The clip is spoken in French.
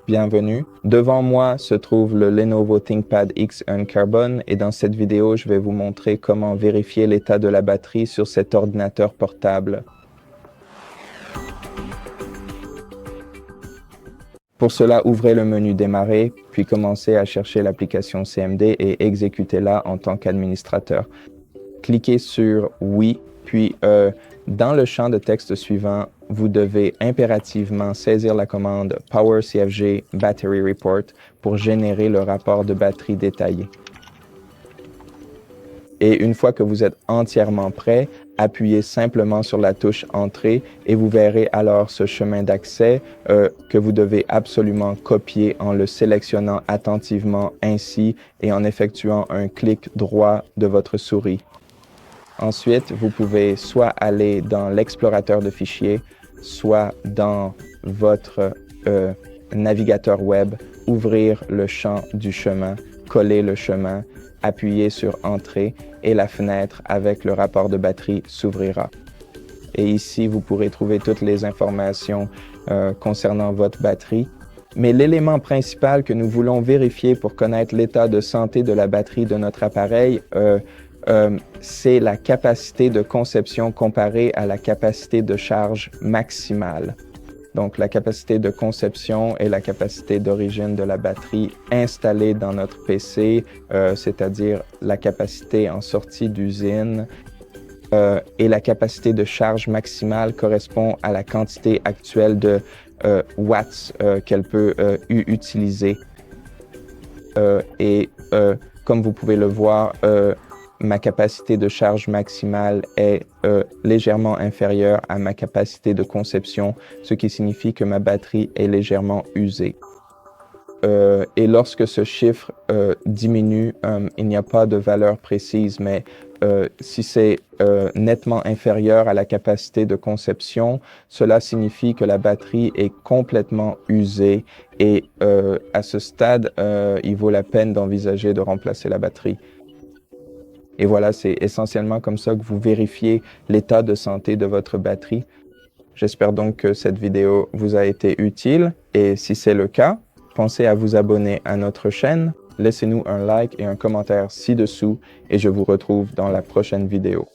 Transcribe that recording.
Bienvenue. Devant moi se trouve le Lenovo ThinkPad X Uncarbon et dans cette vidéo, je vais vous montrer comment vérifier l'état de la batterie sur cet ordinateur portable. Pour cela, ouvrez le menu Démarrer, puis commencez à chercher l'application CMD et exécutez-la en tant qu'administrateur. Cliquez sur Oui, puis dans le champ de texte suivant, vous devez impérativement saisir la commande PowerCFG Battery Report pour générer le rapport de batterie détaillé. Et une fois que vous êtes entièrement prêt, appuyez simplement sur la touche Entrée et vous verrez alors ce chemin d'accès que vous devez absolument copier en le sélectionnant attentivement ainsi et en effectuant un clic droit de votre souris. Ensuite, vous pouvez soit aller dans l'explorateur de fichiers, soit dans votre navigateur web, ouvrir le champ du chemin, coller le chemin, appuyer sur Entrée et la fenêtre avec le rapport de batterie s'ouvrira. Et ici, vous pourrez trouver toutes les informations concernant votre batterie. Mais l'élément principal que nous voulons vérifier pour connaître l'état de santé de la batterie de notre appareil, c'est la capacité de conception comparée à la capacité de charge maximale. Donc, la capacité de conception et la capacité d'origine de la batterie installée dans notre PC, c'est-à-dire la capacité en sortie d'usine, et la capacité de charge maximale correspond à la quantité actuelle de watts qu'elle peut utiliser. Comme vous pouvez le voir, ma capacité de charge maximale est légèrement inférieure à ma capacité de conception, ce qui signifie que ma batterie est légèrement usée. Et lorsque ce chiffre diminue, il n'y a pas de valeur précise, mais si c'est nettement inférieur à la capacité de conception, cela signifie que la batterie est complètement usée et à ce stade, il vaut la peine d'envisager de remplacer la batterie. Et voilà, c'est essentiellement comme ça que vous vérifiez l'état de santé de votre batterie. J'espère donc que cette vidéo vous a été utile et si c'est le cas, pensez à vous abonner à notre chaîne, laissez-nous un like et un commentaire ci-dessous et je vous retrouve dans la prochaine vidéo.